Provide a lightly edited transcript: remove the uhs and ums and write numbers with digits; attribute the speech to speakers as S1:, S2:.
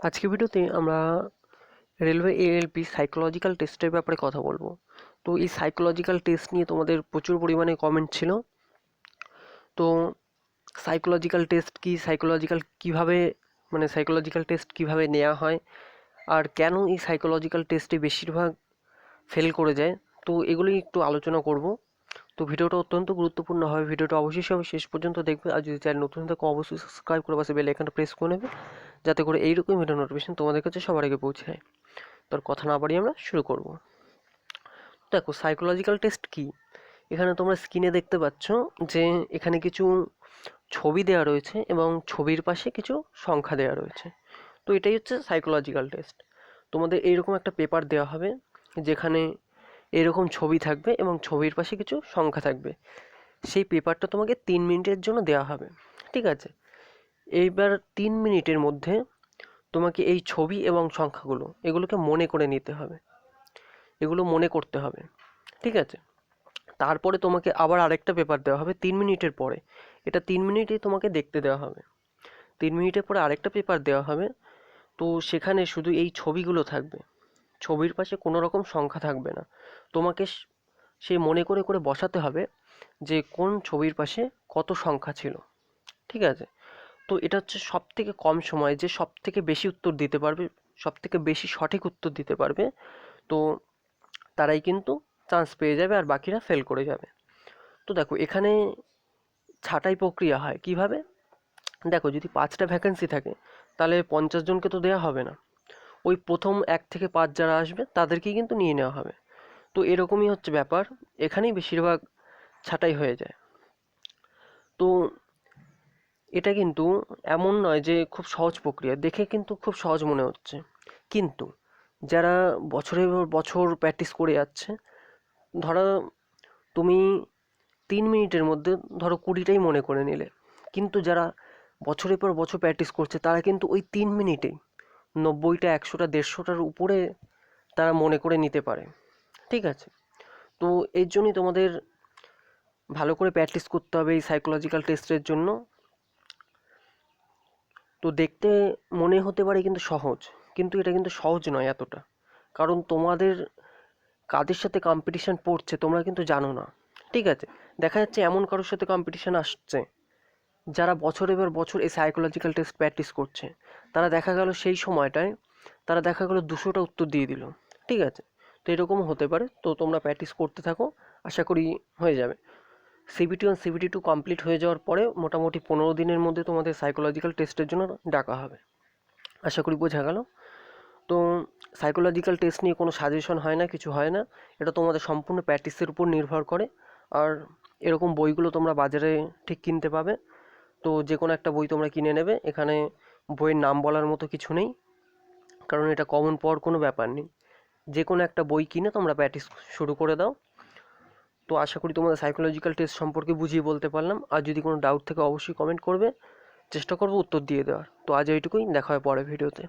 S1: আজকে ভিডিওতে আমরা রেলওয়ে এএলপি সাইকোলজিক্যাল টেস্টের ব্যাপারে কথা বলবো। তো এই সাইকোলজিক্যাল টেস্ট নিয়ে তোমাদের প্রচুর পরিমাণে কমেন্ট ছিল। তো সাইকোলজিক্যাল টেস্ট কি, সাইকোলজিক্যাল টেস্ট কিভাবে নেওয়া হয়, আর কেন এই সাইকোলজিক্যাল টেস্টে বেশিরভাগ ফেল করে যায়, তো এগুলোই একটু আলোচনা করব। তো ভিডিওটা অত্যন্ত গুরুত্বপূর্ণ হবে, ভিডিওটা অবশ্যই সবাই শেষ পর্যন্ত দেখবে। আর যদি চ্যানেল নতুন থাকে অবশ্যই সাবস্ক্রাইব করে পাশে বেল আইকনটা প্রেস করে নেবে, যাতে করে এইরকম ভিডিও নোটিফিকেশন তোমাদের কাছে সবার আগে পৌঁছায়। তোর কথা না বাড়িয়ে আমরা শুরু করব। দেখো, সাইকোলজিক্যাল টেস্ট কি, এখানে তোমরা স্ক্রিনে দেখতে পাচ্ছ যে এখানে কিছু ছবি দেওয়া রয়েছে এবং ছবির পাশে কিছু সংখ্যা দেওয়া রয়েছে। তো এটাই হচ্ছে সাইকোলজিক্যাল টেস্ট। তোমাদের এইরকম একটা পেপার দেওয়া হবে, যেখানে এরকম ছবি থাকবে এবং ছবির পাশে কিছু সংখ্যা থাকবে। সেই পেপারটা তোমাকে 3 মিনিটের জন্য দেওয়া হবে, ঠিক আছে? এইবার 3 মিনিটের মধ্যে তোমাকে এই ছবি এবং সংখ্যাগুলো এগুলোকে মনে করে নিতে হবে, এগুলো মনে করতে হবে, ঠিক আছে? তারপরে তোমাকে আবার আরেকটা পেপার দেওয়া হবে 3 মিনিটের পরে। এটা 3 মিনিটেই তোমাকে দেখতে দেওয়া হবে। 3 মিনিটের পরে আরেকটা পেপার দেওয়া হবে, তো সেখানে শুধু এই ছবিগুলো থাকবে, ছবির পাশে কোনো রকম সংখ্যা থাকবে না। তোমাকে সে মনে করে করে বসাতে হবে যে কোন ছবির পাশে কত সংখ্যা ছিল, ঠিক আছে? তো এটা হচ্ছে সব থেকে কম সময় যে সব থেকে বেশি উত্তর দিতে পারবে, সব থেকে বেশি সঠিক উত্তর দিতে পারবে, তো তারাই কিন্তু চান্স পেয়ে যাবে আর বাকিরা ফেল করে যাবে। তো দেখো, এখানে ছাঁটাই প্রক্রিয়া হয় কিভাবে। দেখো, যদি 5টা ভ্যাকেন্সি থাকে তাহলে 50 জনকে তো দেওয়া হবে না। ওই প্রথম 1 থেকে 5 যারা আসবে তাদেরকেই কিন্তু নিয়ে নেওয়া হবে। তো এরকমই হচ্ছে ব্যাপার, এখানেই বেশিরভাগ ছাঁটাই হয়ে যায়। তো এটা কিন্তু এমন নয় যে খুব সহজ প্রক্রিয়া, দেখে কিন্তু খুব সহজ মনে হচ্ছে, কিন্তু যারা বছরের পর বছর প্র্যাকটিস করে যাচ্ছে, ধরো তুমি 3 মিনিটের মধ্যে ধরো 20টাই মনে করে নিলে, কিন্তু যারা বছরের পর বছর প্র্যাকটিস করছে তারা কিন্তু ওই 3 মিনিটেই 90টা, 100টা, 150টার উপরে তারা মনে করে নিতে পারে, ঠিক আছে? তো এর জন্যই তোমাদের ভালো করে প্র্যাকটিস করতে হবে এই সাইকোলজিক্যাল টেস্টের জন্য। তো দেখতে মনে হতে পারে কিন্তু সহজ, কিন্তু এটা কিন্তু সহজ নয় এতটা, কারণ তোমাদের কাদের সাথে কম্পিটিশন পড়ছে তোমরা কিন্তু জানো না, ঠিক আছে? দেখা যাচ্ছে এমন কারোর সাথে কম্পিটিশন আসছে যারা বছরের পর বছর এই সাইকোলজিক্যাল টেস্ট প্র্যাকটিস করছে, তারা দেখা গেল সেই সময়টায় তারা দেখা গেল 200টা উত্তর দিয়ে দিল, ঠিক আছে? তো এরকমও হতে পারে। তো তোমরা প্র্যাকটিস করতে থাকো, আশা করি হয়ে যাবে। CBT1 CBT2 কমপ্লিট হয়ে যাওয়ার পরে মোটামুটি 15 দিনের মধ্যে তোমাদের সাইকোলজিক্যাল টেস্টের জন্য ডাকা হবে। আশা করি বোঝা গেল। তো সাইকোলজিক্যাল টেস্ট নিয়ে কোনো সাজেশন হয় না, কিছু হয় না, এটা তোমাদের সম্পূর্ণ প্র্যাকটিসের উপর নির্ভর করে। আর এরকম বইগুলো তোমরা বাজারে ঠিক কিনতে পাবে। তো যে কোনো একটা বই তোমরা কিনে নেবে, এখানে বইয়ের নাম বলার মতো কিছু নেই, কারণ এটা কমন পাওয়ার কোনো ব্যাপার নেই। যে কোনো একটা বই কিনে তোমরা প্র্যাকটিস শুরু করে দাও। তো আশা করি তোমাদের সাইকোলজিক্যাল টেস্ট সম্পর্কে বুঝিয়ে বলতে পারলাম। আর যদি কোনো ডাউট থাকে অবশ্যই কমেন্ট করবে, চেষ্টা করবো উত্তর দিয়ে দেওয়ার। তো আজ এইটুকুই, দেখা হয় পরের ভিডিওতে।